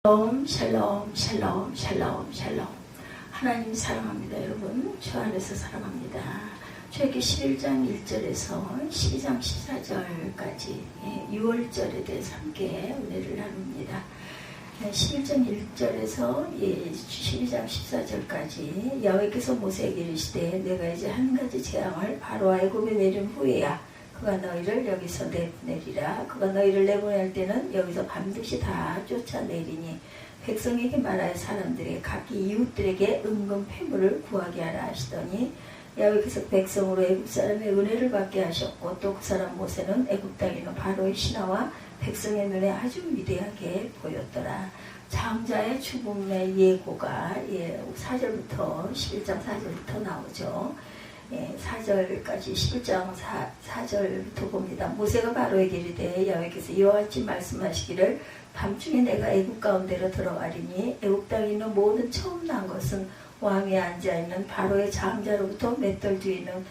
샬롬 샬롬 샬롬 샬롬. 하나님 사랑합니다. 여러분 주 안에서 사랑합니다. 출애굽기 11장 1절에서 12장 14절까지 6월절에 대해서 함께 은혜를 나눕니다. 11장 1절에서 12장 14절까지 야훼께서 모세에게 이르시되 내가 이제 한 가지 재앙을 바로 애굽에 내린 후에야 그가 너희를 여기서 내보내리라. 그가 너희를 내보낼 때는 여기서 반드시 다 쫓아내리니 백성에게 말하여 사람들에게 각기 이웃들에게 은금 패물을 구하게 하라 하시더니 야훼께서 백성으로 애굽 사람의 은혜를 받게 하셨고 또 그 사람 모세는 애굽 땅에 있는 바로의 신하와 백성의 눈에 아주 위대하게 보였더라. 장자의 죽음의 예고가 4절부터 11장 4절부터 나오죠. 4절까지 11장 4절부터 봅니다. 모세가 바로에게 이르되 야훼께서 이와 같이 말씀하시기를 밤중에 내가 애굽 가운데로 들어가리니 애굽 땅에 있는 모든 처음 난 것은 왕위에 앉아있는 바로의 장자로부터 맷돌 뒤에 있는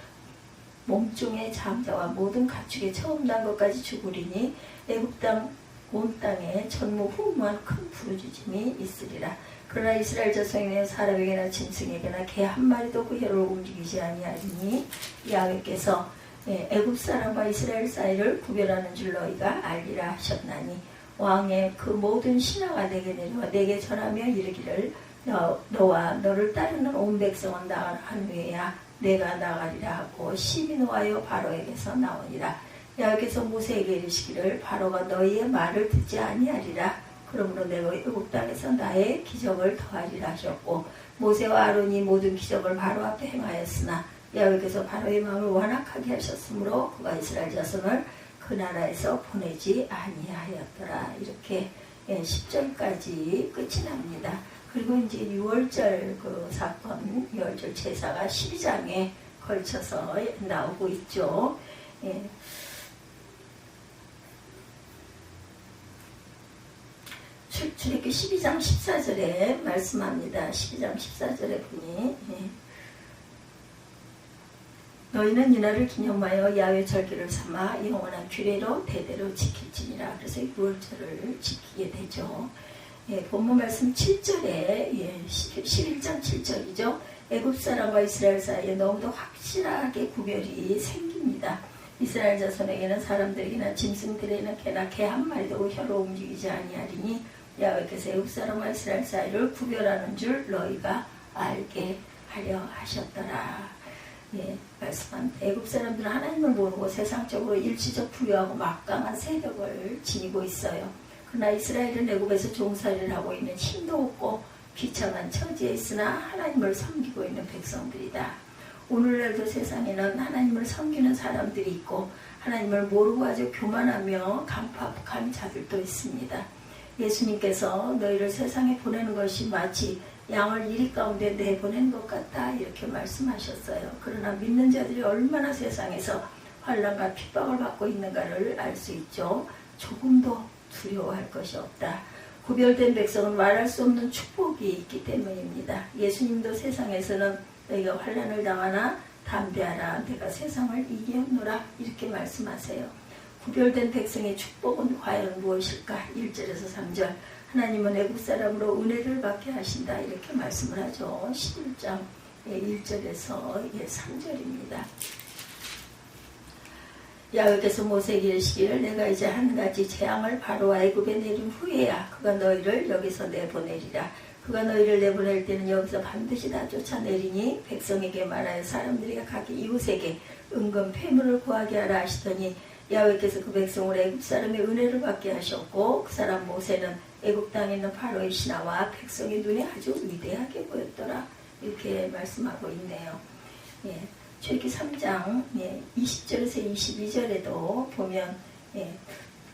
몸종의 장자와 모든 가축의 처음 난 것까지 죽으리니 애굽 땅 온 땅에 전무후무한 큰 부르짖음이 있으리라. 그러나 이스라엘 자손에게 사람에게나 짐승에게나 개 한 마리도 그 혀를 움직이지 아니하리니 야훼께서 애굽 사람과 이스라엘 사이를 구별하는 줄 너희가 알리라 하셨나니 왕의 그 모든 신하가 내게 내려와 내게 전하며 이르기를 너와 너를 따르는 온 백성은 나가한 후에야 내가 나가리라 하고 심히 노하여 바로에게서 나오니라. 야훼께서 모세에게 이르시기를 바로가 너희의 말을 듣지 아니하리라. 그러므로 내가 애굽 땅에서 나의 기적을 더하리라 하셨고 모세와 아론이 모든 기적을 바로 앞에 행하였으나 야훼께서 바로의 마음을 완악하게 하셨으므로 그가 이스라엘 자손을 그 나라에서 보내지 아니하였더라. 이렇게 10절까지 끝이 납니다. 그리고 이제 6월절 그 사건, 6월절 제사가 12장에 걸쳐서 나오고 있죠. 출애굽기 12장 14절에 말씀합니다. 12장 14절에 보니 너희는 이날을 기념하여 야훼 절기를 삼아 영원한 규례로 대대로 지킬지니라. 그래서 6월절을 지키게 되죠. 본문 말씀 7절에 11장 7절이죠. 애굽 사람과 이스라엘 사이에 너무도 확실하게 구별이 생깁니다. 이스라엘 자손에게는 사람들에게나 짐승들에게나 개나 개 한 마리도 혀로 움직이지 아니하리니 야훼께서 애굽 사람과 이스라엘 사이를 구별하는 줄 너희가 알게 하려 하셨더라. 말씀합니다. 애굽 사람들은 하나님을 모르고 세상적으로 일시적 부유하고 막강한 세력을 지니고 있어요. 그러나 이스라엘은 애굽에서 종살이를 하고 있는 힘도 없고 비참한 처지에 있으나 하나님을 섬기고 있는 백성들이다. 오늘날도 세상에는 하나님을 섬기는 사람들이 있고 하나님을 모르고 아주 교만하며 강팍한 자들도 있습니다. 예수님께서 너희를 세상에 보내는 것이 마치 양을 이리 가운데 내보낸 것 같다 이렇게 말씀하셨어요. 그러나 믿는 자들이 얼마나 세상에서 환난과 핍박을 받고 있는가를 알 수 있죠. 조금도 두려워할 것이 없다. 구별된 백성은 말할 수 없는 축복이 있기 때문입니다. 예수님도 세상에서는 너희가 환난을 당하나 담대하라 내가 세상을 이기었노라 이렇게 말씀하세요. 구별된 백성의 축복은 과연 무엇일까? 1절에서 3절 하나님은 애굽 사람으로 은혜를 받게 하신다 이렇게 말씀을 하죠. 11장 1절에서 3절입니다. 야훼께서 모세에게 이르시기를 내가 이제 한 가지 재앙을 바로와 애굽에 내린 후에야 그가 너희를 여기서 내보내리라. 그가 너희를 내보낼 때는 여기서 반드시 다 쫓아내리니 백성에게 말하여 사람들이 각기 이웃에게 은금 패물을 구하게 하라 하시더니 야훼께서 그 백성을 애굽 사람의 은혜를 받게 하셨고 그 사람 모세는 애굽 땅에 있는 바로의 신하와 백성의 눈에 아주 위대하게 보였더라. 이렇게 말씀하고 있네요. 출애굽기 3장 20절에서 22절에도 보면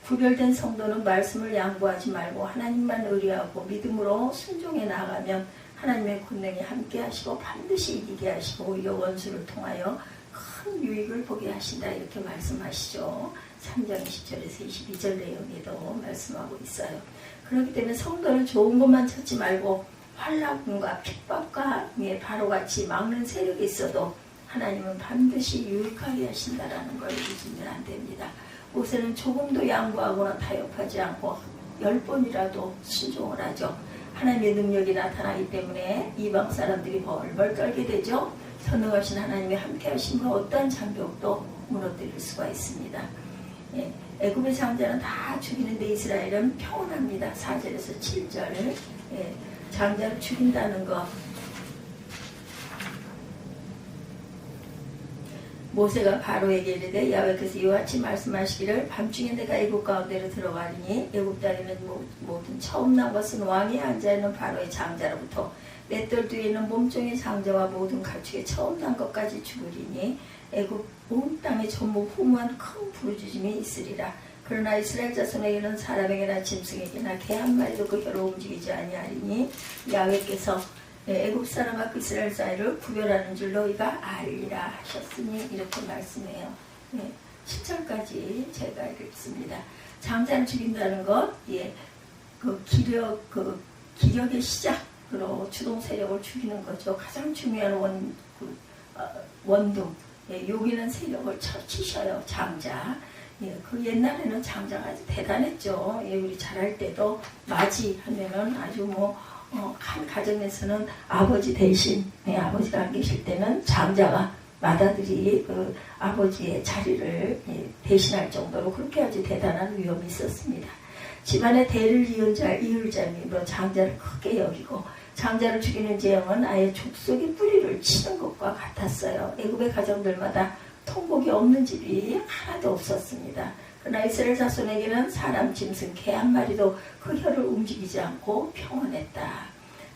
구별된 성도는 말씀을 양보하지 말고 하나님만 의뢰하고 믿음으로 순종해 나아가면 하나님의 권능이 함께 하시고 반드시 이기게 하시고 오히려 원수를 통하여 큰 유익을 보게 하신다 이렇게 말씀하시죠. 3장 20절에서 22절 내용에도 말씀하고 있어요. 그렇기 때문에 성도는 좋은 것만 찾지 말고 환난과 핍박과 바로같이 막는 세력이 있어도 하나님은 반드시 유익하게 하신다라는 걸 잊으면 안 됩니다. 모세는 조금도 양보하거나 타협하지 않고 10번이라도 순종을 하죠. 하나님의 능력이 나타나기 때문에 이방 사람들이 벌벌 떨게 되죠. 선능하신 하나님이 함께 하심으로 어떠한 장벽도 무너뜨릴 수가 있습니다. 예, 애굽의 장자는 다 죽이는데 이스라엘은 평온합니다. 4절에서 7절. 예, 장자를 죽인다는 것. 모세가 바로에게 이르되 야훼께서 이와 같이 말씀하시기를 밤중에 내가 애굽 가운데로 들어가리니 애굽 땅에는 모든 처음 난 것은 왕위에 앉아있는 바로의 장자로부터 맷돌 뒤에 있는 몸종의 장자와 모든 가축의 처음 난 것까지 죽으리니 애굽 온 땅에 전부 후무한 큰 부르짖음이 있으리라. 그러나 이스라엘 자손에게는 사람에게나 짐승에게나 개 한 마리도 그 혀로 움직이지 아니하리니 야훼께서 애굽 사람과 그 이스라엘 사이를 구별하는 줄 너희가 알리라 하셨으니 이렇게 말씀해요. 10절까지 제가 읽습니다. 장자를 죽인다는 것, 그 기력의 시작으로 주동 세력을 죽이는 거죠. 가장 중요한 원동, 여기는 세력을 치셔요. 장자. 그 옛날에는 장자가 아주 대단했죠. 우리 잘할 때도 맞이하면은 아주 한 가정에서는 아버지 대신, 아버지가 안 계실 때는 장자가 맏아들이 그 아버지의 자리를 대신할 정도로 그렇게 아주 대단한 위험이 있었습니다. 집안의 대를 이을 자임으로 장자를 크게 여기고 장자를 죽이는 재앙은 아예 족속의 뿌리를 치는 것과 같았어요. 애굽의 가정들마다 통곡이 없는 집이 하나도 없었습니다. 그러나 이스라엘 자손에게는 사람, 짐승, 개 한 마리도 그 혀를 움직이지 않고 평온했다.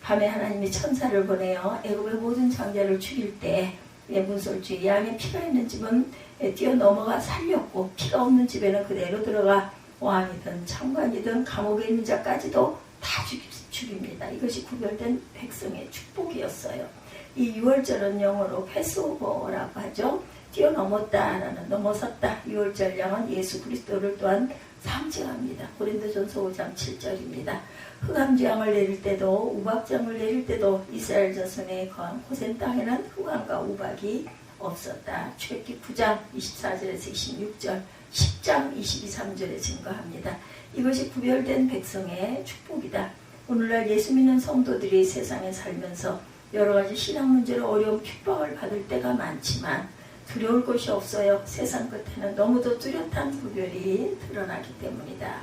밤에 하나님이 천사를 보내어 애굽의 모든 장자를 죽일 때 문설주에 양의 피가 있는 집은 뛰어넘어가 살렸고 피가 없는 집에는 그대로 들어가 왕이든 장관이든 감옥에 있는 자까지도 다 죽입니다. 이것이 구별된 백성의 축복이었어요. 이 6월절은 영어로 패스오버라고 하죠. 뛰어넘었다라는, 넘어섰다. 6월절 양은 예수 그리스도를 또한 상징합니다. 고린도전서 5장 7절입니다. 흑암재앙을 내릴 때도 우박장을 내릴 때도 이스라엘 자손의 거한 고센 땅에는 흑암과 우박이 없었다. 출애굽기 9장 24절에서 26절, 10장 22, 3절에 증거합니다. 이것이 구별된 백성의 축복이다. 오늘날 예수 믿는 성도들이 세상에 살면서 여러 가지 신앙 문제로 어려운 핍박을 받을 때가 많지만 두려울 것이 없어요. 세상 끝에는 너무도 뚜렷한 구별이 드러나기 때문이다.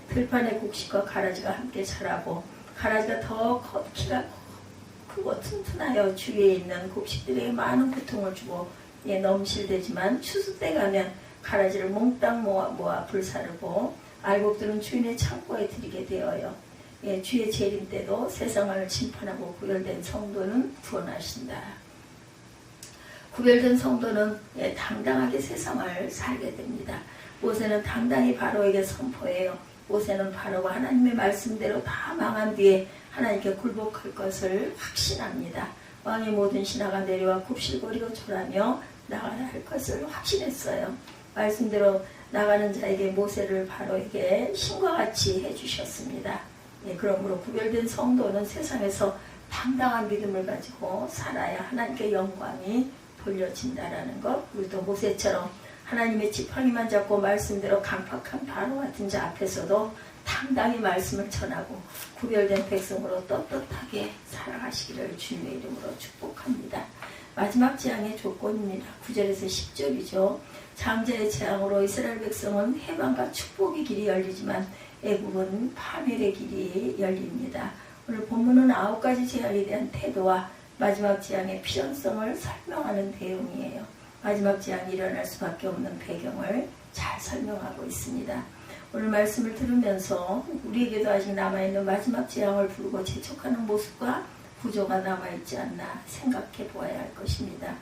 들판의 곡식과 가라지가 함께 자라고 가라지가 더 키가 크고 튼튼하여 주위에 있는 곡식들에게 많은 고통을 주고 넘실대지만 추수 때 가면 가라지를 몽땅 모아 불사르고 알곡들은 주인의 창고에 들이게 되어요. 주의 재림 때도 세상을 심판하고 구별된 성도는 구원하신다. 구별된 성도는 당당하게 세상을 살게 됩니다. 모세는 당당히 바로에게 선포해요. 모세는 바로가 하나님의 말씀대로 다 망한 뒤에 하나님께 굴복할 것을 확신합니다. 왕의 모든 신하가 내려와 굽실거리고 절하며 나가라 할 것을 확신했어요. 말씀대로 나가는 자에게 모세를 바로에게 신과 같이 해주셨습니다. 그러므로 구별된 성도는 세상에서 당당한 믿음을 가지고 살아야 하나님께 영광이 돌려진다라는 것. 우리도 모세처럼 하나님의 지팡이만 잡고 말씀대로 강팍한 바로 같은 자 앞에서도 당당히 말씀을 전하고 구별된 백성으로 떳떳하게 살아가시기를 주님의 이름으로 축복합니다. 마지막 재앙의 조건입니다. 9절에서 10절이죠. 장자의 재앙으로 이스라엘 백성은 해방과 축복의 길이 열리지만 애굽은 파멸의 길이 열립니다. 오늘 본문은 9가지 재앙에 대한 태도와 마지막 재앙의 필연성을 설명하는 내용이에요. 마지막 재앙이 일어날 수밖에 없는 배경을 잘 설명하고 있습니다. 오늘 말씀을 들으면서 우리에게도 아직 남아있는 마지막 재앙을 부르고 재촉하는 모습과 구조가 남아있지 않나 생각해 보아야 할 것입니다.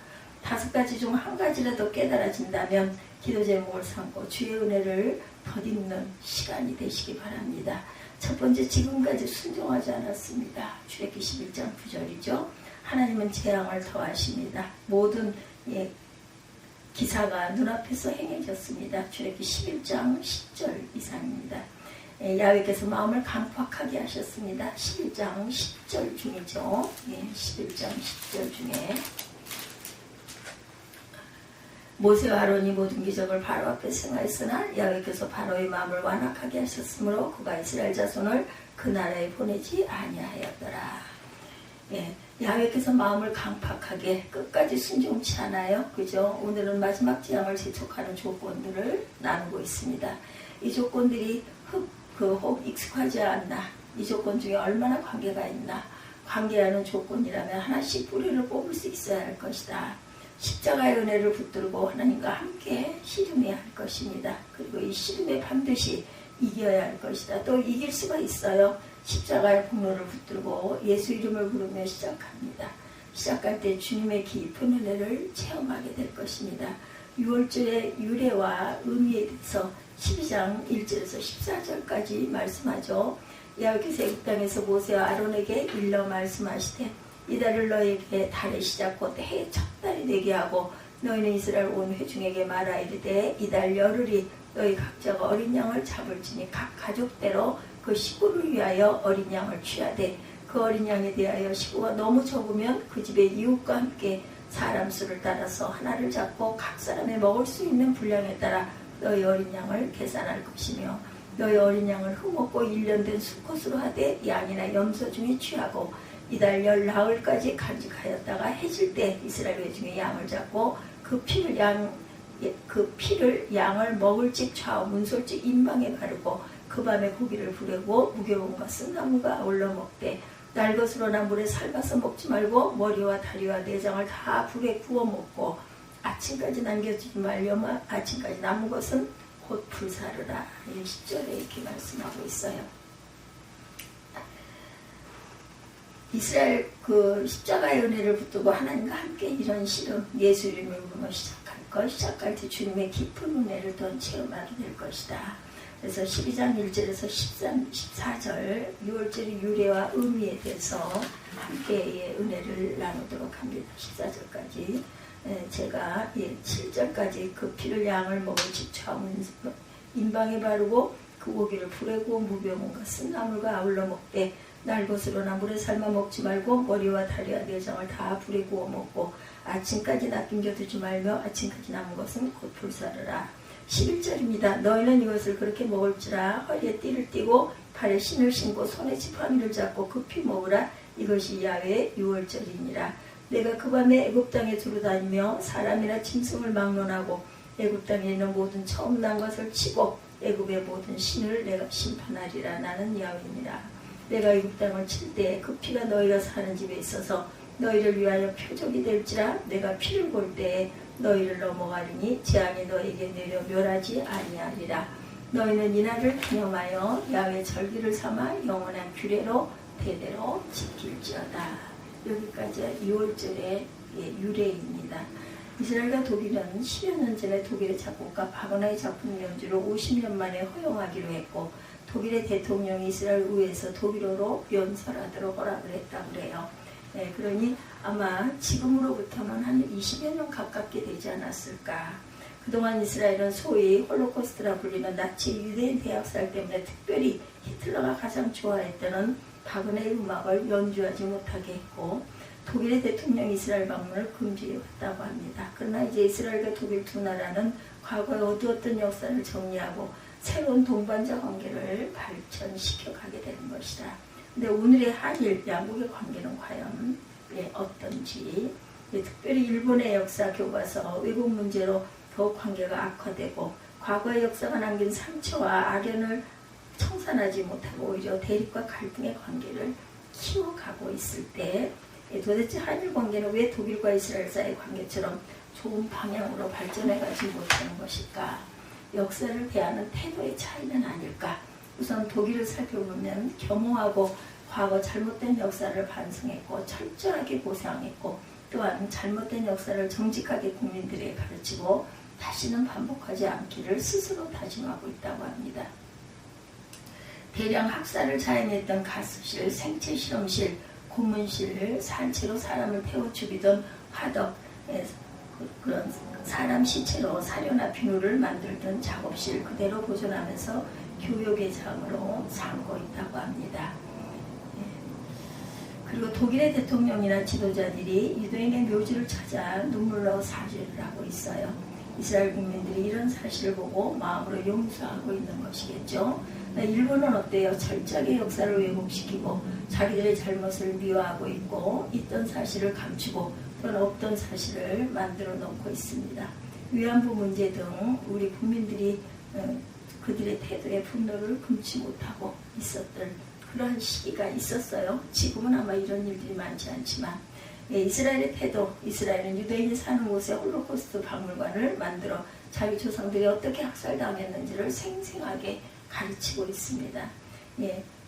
5가지 중 한 가지라도 깨달아진다면 기도 제목을 삼고 주의 은혜를 덧입는 시간이 되시기 바랍니다. 첫 번째, 지금까지 순종하지 않았습니다. 출애굽기 11장 9절이죠. 하나님은 재앙을 더하십니다. 모든 기사가 눈앞에서 행해졌습니다. 출애굽기 11장 10절 이상입니다. 야훼께서 마음을 강팍하게 하셨습니다. 11장 10절 중이죠. 11장 10절 중에 모세와 아론이 모든 기적을 바로 앞에 행하였으나 야훼께서 바로의 마음을 완악하게 하셨으므로 그가 이스라엘 자손을 그 나라에 보내지 아니하였더라. 예, 야훼께서 마음을 강팍하게 끝까지 순종치 않아요. 그죠? 오늘은 마지막 재앙을 재촉하는 조건들을 나누고 있습니다. 이 조건들이 혹 익숙하지 않나? 이 조건 중에 얼마나 관계가 있나? 관계하는 조건이라면 하나씩 뿌리를 뽑을 수 있어야 할 것이다. 십자가의 은혜를 붙들고 하나님과 함께 씨름해야 할 것입니다. 그리고 이 씨름에 반드시 이겨야 할 것이다. 또 이길 수가 있어요. 십자가의 공로를 붙들고 예수 이름을 부르며 시작합니다. 시작할 때 주님의 깊은 은혜를 체험하게 될 것입니다. 6월절의 유래와 의미에 대해서 12장 1절에서 14절까지 말씀하죠. 야훼께서 애굽 땅에서 모세와 아론에게 일러 말씀하시되 이 달을 너에게 달의 시작 곧 해의 첫 달이 되게 하고 너희는 이스라엘 온 회중에게 말하 이르되 이 달 열흘이 너희 각자가 어린 양을 잡을지니 각 가족대로 그 식구를 위하여 어린 양을 취하되 그 어린 양에 대하여 식구가 너무 적으면 그 집의 이웃과 함께 사람 수를 따라서 하나를 잡고 각 사람의 먹을 수 있는 분량에 따라 너희 어린 양을 계산할 것이며 너희 어린 양을 흠없고 1년 된 수컷으로 하되 양이나 염소 중에 취하고 이달 열 나흘까지 간직하였다가 해질 때 이스라엘 회중의 양을 잡고 그 피를 양을 먹을 집 좌우 문솔집 임방에 바르고 그 밤에 고기를 부르고 무게온 것은 나무가 아울러 먹되 날 것으로나 물에 삶아서 먹지 말고 머리와 다리와 내장을 다 불에 구워 먹고 아침까지 남겨두지 말려면 아침까지 남은 것은 곧 불사르라. 10절에 이렇게 말씀하고 있어요. 이스라엘 그 십자가의 은혜를 붙들고 하나님과 함께 이런 씨름 예수 이름을 부르며 시작할 때 주님의 깊은 은혜를 더 체험하게 될 것이다. 그래서 12장 1절에서 14절 6월절의 유래와 의미에 대해서 함께 은혜를 나누도록 합니다. 14절까지 제가 7절까지 그 피를 양을 먹을 집 좌문 인방에 바르고 그 고기를 불에 구워 무벼온 것은 나물과 아울러 먹되 날 것으로나 물에 삶아 먹지 말고 머리와 다리와 내장을 다 불에 구워 먹고 아침까지 낚임겨두지 말며 아침까지 남은 것은 곧 불사르라. 11절입니다. 너희는 이것을 그렇게 먹을지라 허리에 띠를 띠고 발에 신을 신고 손에 지팡이를 잡고 급히 먹으라. 이것이 야훼의 유월절이니라. 내가 그 밤에 애굽 땅에 두루다니며 사람이나 짐승을 막론하고 애굽 땅에 있는 모든 처음 난 것을 치고 애굽의 모든 신을 내가 심판하리라. 나는 야훼니라. 내가 애굽 땅을 칠 때 그 피가 너희가 사는 집에 있어서 너희를 위하여 표적이 될지라. 내가 피를 볼 때에 너희를 넘어가리니 재앙이 너희에게 내려 멸하지 아니하리라. 너희는 이날을 기념하여 야훼 절기를 삼아 영원한 규례로 대대로 지킬지어다. 여기까지 2월절의 유래입니다. 이스라엘과 독일은 10여 년 전에 독일의 작곡가 바그너의 작품 연주를 50년 만에 허용하기로 했고 독일의 대통령이 이스라엘 의회에서 독일어로 연설하도록 허락을 했다고 그래요. 그러니 아마 지금으로부터는 한 20여 년 가깝게 되지 않았을까. 그동안 이스라엘은 소위 홀로코스트라 불리는 나치 유대인 대학살 때문에 특별히 히틀러가 가장 좋아했다는 바그너의 음악을 연주하지 못하게 했고 독일의 대통령 이스라엘 방문을 금지해왔다고 합니다. 그러나 이제 이스라엘과 독일 두 나라는 과거에 어두웠던 역사를 정리하고 새로운 동반자 관계를 발전시켜 가게 되는 것이다. 근데 오늘의 한일 양국의 관계는 과연 어떤지, 특별히 일본의 역사 교과서 외국 문제로 더욱 관계가 악화되고 과거의 역사가 남긴 상처와 악연을 청산하지 못하고 오히려 대립과 갈등의 관계를 키워가고 있을 때 도대체 한일 관계는 왜 독일과 이스라엘 사이의 관계처럼 좋은 방향으로 발전해가지 못하는 것일까? 역사를 대하는 태도의 차이는 아닐까? 우선 독일을 살펴보면 겸허하고 과거 잘못된 역사를 반성했고 철저하게 보상했고 또한 잘못된 역사를 정직하게 국민들에게 가르치고 다시는 반복하지 않기를 스스로 다짐하고 있다고 합니다. 대량 학살을 자행했던 가스실, 생체실험실, 고문실, 산채로 사람을 태워 죽이던 화덕, 그런 사람 시체로 사료나 비누를 만들던 작업실 그대로 보존하면서 교육의 장으로 삼고 있다고 합니다. 그리고 독일의 대통령이나 지도자들이 유대인의 묘지를 찾아 눈물로 사죄를 하고 있어요. 이스라엘 국민들이 이런 사실을 보고 마음으로 용서하고 있는 것이겠죠. 일본은 어때요? 철저하게 역사를 왜곡시키고 자기들의 잘못을 미화하고 있고 있던 사실을 감추고 또는 없던 사실을 만들어 놓고 있습니다. 위안부 문제 등 우리 국민들이 그들의 태도에 분노를 금치 못하고 있었던 그러한 시기가 있었어요. 지금은 아마 이런 일들이 많지 않지만 이스라엘의 태도, 이스라엘은 유대인이 사는 곳에 홀로코스트 박물관을 만들어 자기 조상들이 어떻게 학살당했는지를 생생하게 가르치고 있습니다.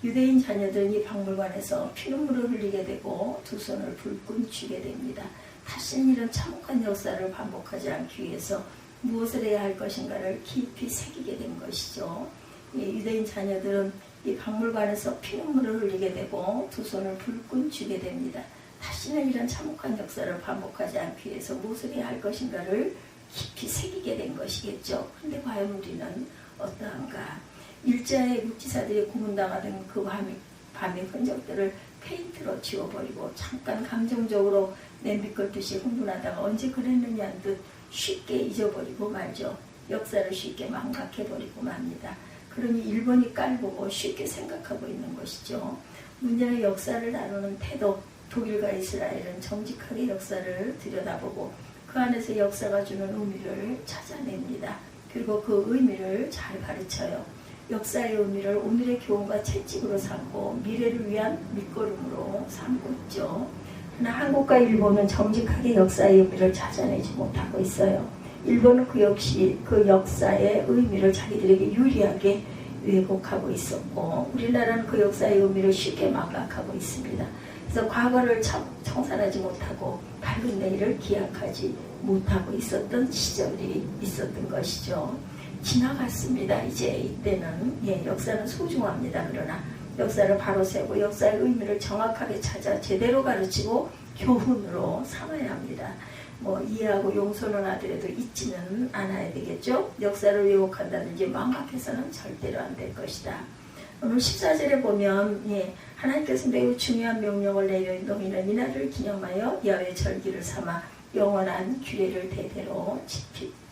유대인 자녀들은 이 박물관에서 피눈물을 흘리게 되고 두 손을 불끈 쥐게 됩니다. 다시는 이런 참혹한 역사를 반복하지 않기 위해서 무엇을 해야 할 것인가를 깊이 새기게 된 것이죠. 유대인 자녀들은 이 박물관에서 피눈물을 흘리게 되고 두 손을 불끈 쥐게 됩니다. 다시는 이런 참혹한 역사를 반복하지 않기 위해서 무엇을 해야 할 것인가를 깊이 새기게 된 것이겠죠. 그런데 과연 우리는 어떠한가? 일제의 육지사들이 고문당하던 그 밤의 흔적들을 페인트로 지워버리고 잠깐 감정적으로 냄비 끓듯이 흥분하다가 언제 그랬느냐는 듯 쉽게 잊어버리고 말죠. 역사를 쉽게 망각해버리고 맙니다. 그러니 일본이 깔보고 쉽게 생각하고 있는 것이죠. 문제는 역사를 다루는 태도. 독일과 이스라엘은 정직하게 역사를 들여다보고 그 안에서 역사가 주는 의미를 찾아냅니다. 그리고 그 의미를 잘 가르쳐요. 역사의 의미를 오늘의 교훈과 채찍으로 삼고 미래를 위한 밑거름으로 삼고 있죠. 그러나 한국과 일본은 정직하게 역사의 의미를 찾아내지 못하고 있어요. 일본은 그 역시 그 역사의 의미를 자기들에게 유리하게 왜곡하고 있었고 우리나라는 그 역사의 의미를 쉽게 망각하고 있습니다. 그래서 과거를 청산하지 못하고 밝은 내일을 기약하지 못하고 있었던 시절이 있었던 것이죠. 지나갔습니다. 이제 이때는 역사는 소중합니다. 그러나 역사를 바로 세우고 역사의 의미를 정확하게 찾아 제대로 가르치고 교훈으로 삼아야 합니다. 이해하고 용서는 하더라도 잊지는 않아야 되겠죠. 역사를 왜곡한다든지 망각해서는 절대로 안 될 것이다. 오늘 14절에 보면 하나님께서 매우 중요한 명령을 내려 너희는 이날을 기념하여 야훼 절기를 삼아 영원한 규례를 대대로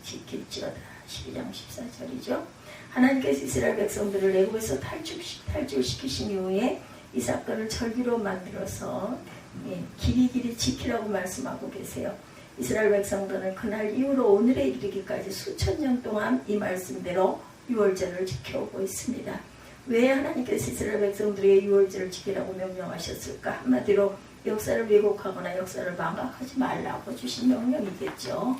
지킬지어다. 12장 14절이죠. 하나님께서 이스라엘 백성들을 애굽에서 탈출시키신 이후에 이 사건을 절기로 만들어서 길이길이 지키라고 말씀하고 계세요. 이스라엘 백성들은 그날 이후로 오늘에 이르기까지 수천 년 동안 이 말씀대로 유월절을 지켜오고 있습니다. 왜 하나님께서 이스라엘 백성들에게 유월절을 지키라고 명령하셨을까? 한마디로 역사를 왜곡하거나 역사를 망각하지 말라고 주신 명령이겠죠.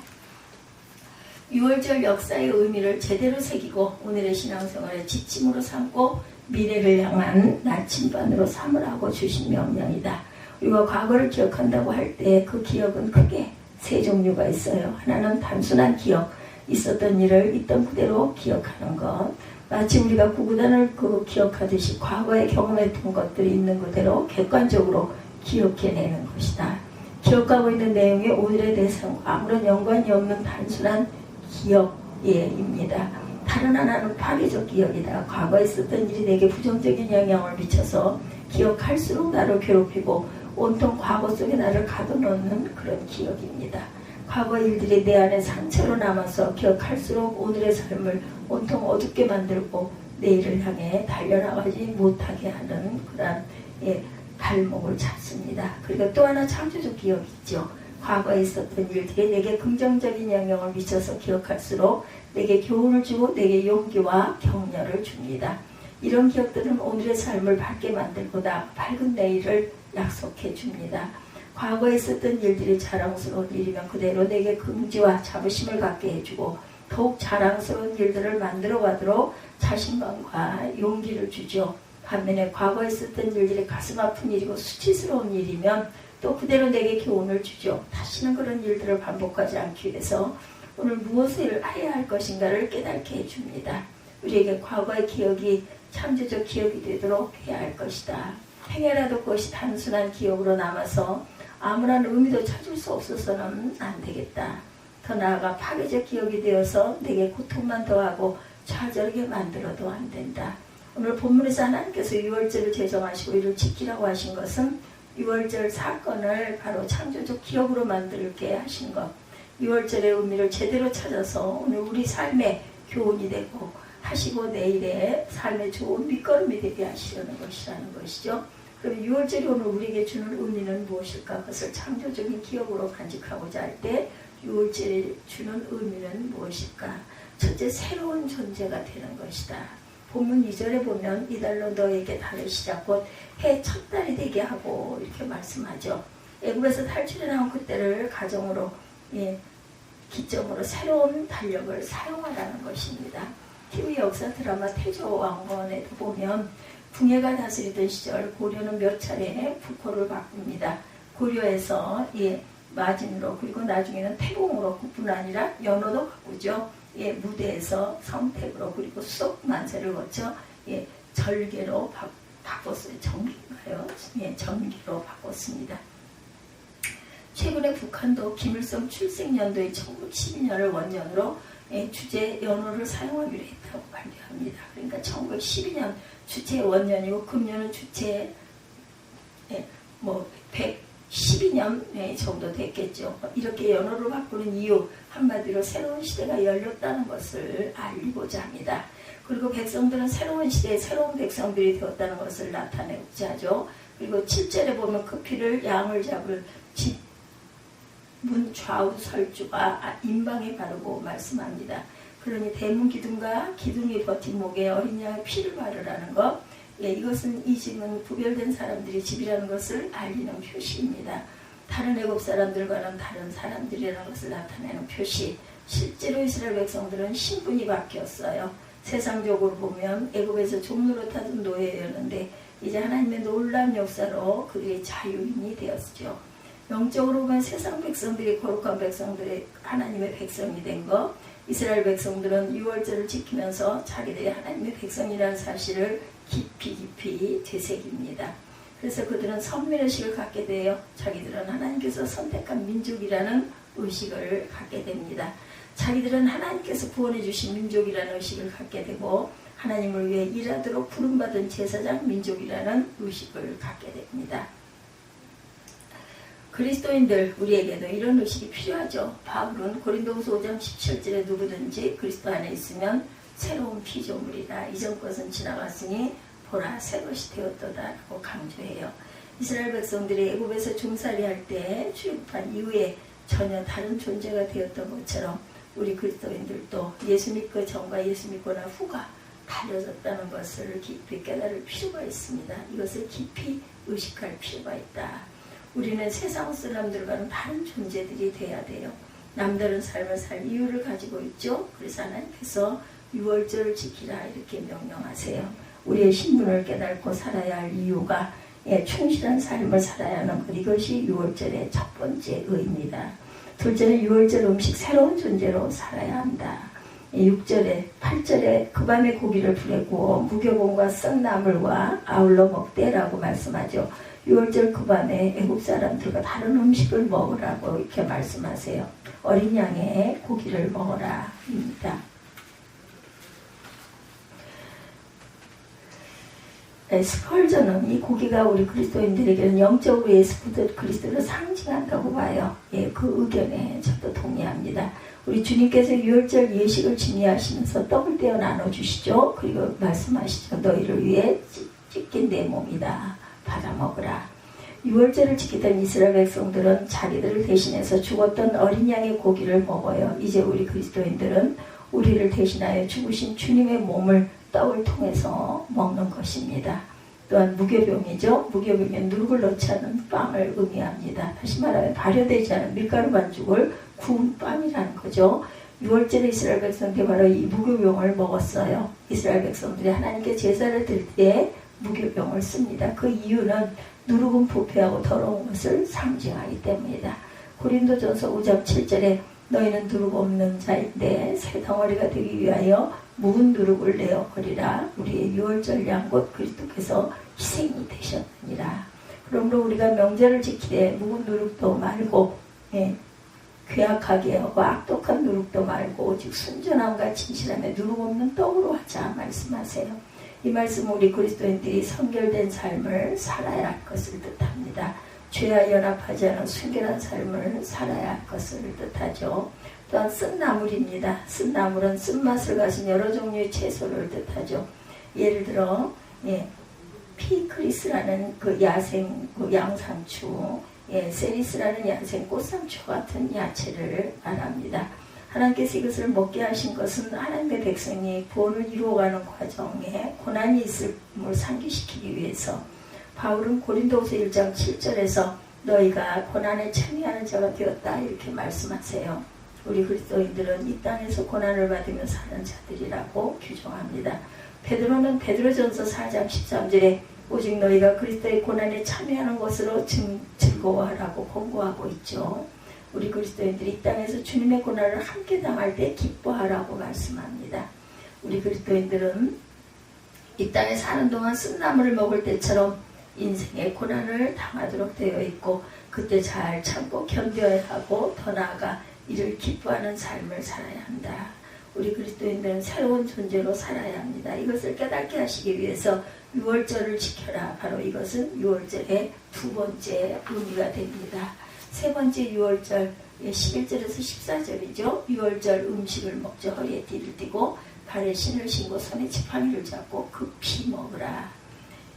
유월절 역사의 의미를 제대로 새기고 오늘의 신앙생활의 지침으로 삼고 미래를 향한 나침반으로 삼으라고 주신 명령이다. 우리가 과거를 기억한다고 할 때 그 기억은 크게 세 종류가 있어요. 하나는 단순한 기억, 있었던 일을 있던 그대로 기억하는 것. 마치 우리가 구구단을 기억하듯이 과거에 경험했던 것들이 있는 그대로 객관적으로 기억해내는 것이다. 기억하고 있는 내용이 오늘의 대상과 아무런 연관이 없는 단순한 기억입니다. 다른 하나는 파괴적 기억이다. 과거에 있었던 일이 내게 부정적인 영향을 미쳐서 기억할수록 나를 괴롭히고 온통 과거 속에 나를 가둬놓는 그런 기억입니다. 과거 일들이 내 안에 상처로 남아서 기억할수록 오늘의 삶을 온통 어둡게 만들고 내일을 향해 달려나가지 못하게 하는 그런 발목을 잡습니다. 그리고 또 하나 창조적 기억이 있죠. 과거에 있었던 일들이 내게 긍정적인 영향을 미쳐서 기억할수록 내게 교훈을 주고 내게 용기와 격려를 줍니다. 이런 기억들은 오늘의 삶을 밝게 만들고다 밝은 내일을 약속해 줍니다. 과거에 있었던 일들이 자랑스러운 일이면 그대로 내게 긍지와 자부심을 갖게 해주고 더욱 자랑스러운 일들을 만들어가도록 자신감과 용기를 주죠. 반면에 과거에 있었던 일들이 가슴 아픈 일이고 수치스러운 일이면 또 그대로 내게 교훈을 주죠. 다시는 그런 일들을 반복하지 않기 위해서 오늘 무엇을 해야 할 것인가를 깨닫게 해줍니다. 우리에게 과거의 기억이 창조적 기억이 되도록 해야 할 것이다. 행여라도 그것이 단순한 기억으로 남아서 아무런 의미도 찾을 수 없어서는 안 되겠다. 더 나아가 파괴적 기억이 되어서 내게 고통만 더하고 좌절하게 만들어도 안 된다. 오늘 본문에서 하나님께서 유월절을 제정하시고 이를 지키라고 하신 것은 유월절 사건을 바로 창조적 기억으로 만들게 하신 것. 6월절의 의미를 제대로 찾아서 오늘 우리 삶의 교훈이 되고 하시고 내일의 삶의 좋은 밑거름이 되게 하시려는 것이라는 것이죠. 그럼 6월절이 오늘 우리에게 주는 의미는 무엇일까? 그것을 창조적인 기억으로 간직하고자 할 때 6월절이 주는 의미는 무엇일까? 첫째, 새로운 존재가 되는 것이다. 본문 2절에 보면 이달로 너에게 달을 시작 곧 해 첫 달이 되게 하고 이렇게 말씀하죠. 애굽에서 탈출해 나온 그때를 가정으로 기점으로 새로운 달력을 사용하라는 것입니다. TV 역사 드라마 태조왕건에도 보면 궁예가 다스리던 시절 고려는 몇 차례 국호를 바꿉니다. 고려에서 마진으로 그리고 나중에는 태공으로 그뿐 아니라 연호도 바꾸죠. 무대에서 성택으로 그리고 속 만세를 거쳐 절개로 바꿨어요. 전기인가요? 전기로 바꿨습니다. 최근에 북한도 김일성 출생연도의 1912년을 원년으로 주제 연호를 사용하기로 했다고 발표합니다. 그러니까 1912년 주체 원년이고 금년은 주체 112년 정도 됐겠죠. 이렇게 연호를 바꾸는 이유 한마디로 새로운 시대가 열렸다는 것을 알리고자 합니다. 그리고 백성들은 새로운 시대에 새로운 백성들이 되었다는 것을 나타내고자 하죠. 그리고 7절에 보면 그 피를 양을 잡을 집 문 좌우 설주가 임방에 바르고 말씀합니다. 그러니 대문 기둥과 기둥이 버틴 목에 어린 양의 피를 바르라는 것, 이것은 이 집은 구별된 사람들이 집이라는 것을 알리는 표시입니다. 다른 애국 사람들과는 다른 사람들이라는 것을 나타내는 표시. 실제로 이스라엘 백성들은 신분이 바뀌었어요. 세상적으로 보면 애국에서 종노릇하던 노예였는데 이제 하나님의 놀라운 역사로 그들이 자유인이 되었죠. 영적으로 보면 세상 백성들이 거룩한 백성들의 하나님의 백성이 된 것, 이스라엘 백성들은 6월절을 지키면서 자기들이 하나님의 백성이라는 사실을 깊이 되새깁니다. 그래서 그들은 선민의식을 갖게 되어 자기들은 하나님께서 선택한 민족이라는 의식을 갖게 됩니다. 자기들은 하나님께서 구원해 주신 민족이라는 의식을 갖게 되고 하나님을 위해 일하도록 부름받은 제사장 민족이라는 의식을 갖게 됩니다. 그리스도인들 우리에게도 이런 의식이 필요하죠. 바울은 고린도후서 5장 17절에 누구든지 그리스도 안에 있으면 새로운 피조물이다. 이전 것은 지나갔으니 보라 새 것이 되었도다라고 강조해요. 이스라엘 백성들이 애굽에서 종살이할 때 출애굽한 이후에 전혀 다른 존재가 되었던 것처럼 우리 그리스도인들도 예수 믿고 전과 예수 믿거나 후가 달라졌다는 것을 깊이 깨달을 필요가 있습니다. 이것을 깊이 의식할 필요가 있다. 우리는 세상 사람들과는 다른 존재들이 돼야 돼요. 남다른 삶을 살 이유를 가지고 있죠. 그래서 하나님께서 6월절을 지키라 이렇게 명령하세요. 우리의 신분을 깨닫고 살아야 할 이유가 충실한 삶을 살아야 하는 것, 이것이 6월절의 첫 번째 의미입니다. 둘째는 6월절 음식 새로운 존재로 살아야 한다. 6절에 8절에 그 밤에 고기를 불에 구워 무교봉과 썩 나물과 아울러 먹되라고 말씀하죠. 6월절 그 밤에 애국 사람들과 다른 음식을 먹으라고 이렇게 말씀하세요. 어린 양의 고기를 먹어라 입니다. 스펄전은 이 고기가 우리 그리스도인들에게는 영적으로 예수 그리스도를 상징한다고 봐요. 그 의견에 저도 동의합니다. 우리 주님께서 6월절 예식을 준비하시면서 떡을 떼어 나눠주시죠. 그리고 말씀하시죠. 너희를 위해 찢긴 내 몸이다. 받아 먹으라. 6월절을 지키던 이스라엘 백성들은 자기들을 대신해서 죽었던 어린 양의 고기를 먹어요. 이제 우리 그리스도인들은 우리를 대신하여 죽으신 주님의 몸을 떡을 통해서 먹는 것입니다. 또한 무교병이죠. 무교병은 누룩을 넣지 않은 빵을 의미합니다. 다시 말하면 발효되지 않은 밀가루 반죽을 구운 빵이라는 거죠. 6월절에 이스라엘 백성들이 바로 이 무교병을 먹었어요. 이스라엘 백성들이 하나님께 제사를 드릴 때 무교병을 씁니다. 그 이유는 누룩은 부패하고 더러운 것을 상징하기 때문이다. 고린도전서 5장 7절에 너희는 누룩 없는 자인데 새 덩어리가 되기 위하여 묵은 누룩을 내어 버리라. 우리의 6월절 양 곧 그리스도께서 희생이 되셨느니라. 그러므로 우리가 명절을 지키되 묵은 누룩도 말고 괴악하게 하고 악독한 누룩도 말고 오직 순전함과 진실함에 누룩 없는 떡으로 하자 말씀하세요. 이 말씀은 우리 그리스도인들이 성결된 삶을 살아야 할 것을 뜻합니다. 죄 죄와 연합하지 않은 순결한 삶을 살아야 할 것을 뜻하죠. 또한 쓴나물입니다. 쓴나물은 쓴맛을 가진 여러 종류의 채소를 뜻하죠. 예를 들어 피크리스라는 그 야생 그 양상추, 세리스라는 야생 꽃상추 같은 야채를 말합니다. 하나님께서 이것을 먹게 하신 것은 하나님의 백성이 구원을 이루어가는 과정에 고난이 있음을 상기시키기 위해서. 바울은 고린도후서 1장 7절에서 너희가 고난에 참여하는 자가 되었다 이렇게 말씀하세요. 우리 그리스도인들은 이 땅에서 고난을 받으며 사는 자들이라고 규정합니다. 베드로는 베드로전서 4장 13절에 오직 너희가 그리스도의 고난에 참여하는 것으로 즐거워하라고 권고하고 있죠. 우리 그리스도인들이 이 땅에서 주님의 고난을 함께 당할 때 기뻐하라고 말씀합니다. 우리 그리스도인들은 이 땅에 사는 동안 쓴나물을 먹을 때처럼 인생의 고난을 당하도록 되어 있고 그때 잘 참고 견뎌야 하고 더 나아가 이를 기뻐하는 삶을 살아야 한다. 우리 그리스도인들은 새로운 존재로 살아야 합니다. 이것을 깨닫게 하시기 위해서 유월절을 지켜라. 바로 이것은 유월절의 두 번째 의미가 됩니다. 세 번째 유월절 11절에서 14절이죠. 유월절 음식을 먹죠. 허리에 띠를 띠고 발에 신을 신고 손에 지팡이를 잡고 급히 먹으라.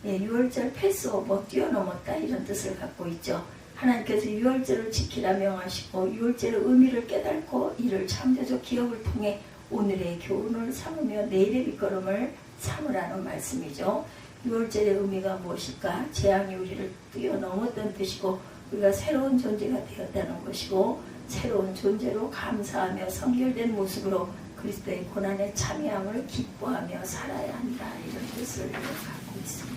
유월절 패스오버 뛰어넘었다 이런 뜻을 갖고 있죠. 하나님께서 유월절을 지키라 명하시고 유월절의 의미를 깨닫고 이를 창조적 기억을 통해 오늘의 교훈을 삼으며 내일의 밑거름을 삼으라는 말씀이죠. 유월절의 의미가 무엇일까? 재앙이 우리를 뛰어넘었던 뜻이고 우리가 새로운 존재가 되었다는 것이고 새로운 존재로 감사하며 성결된 모습으로 그리스도의 고난에 참여함을 기뻐하며 살아야 한다 이런 뜻을 갖고 있습니다.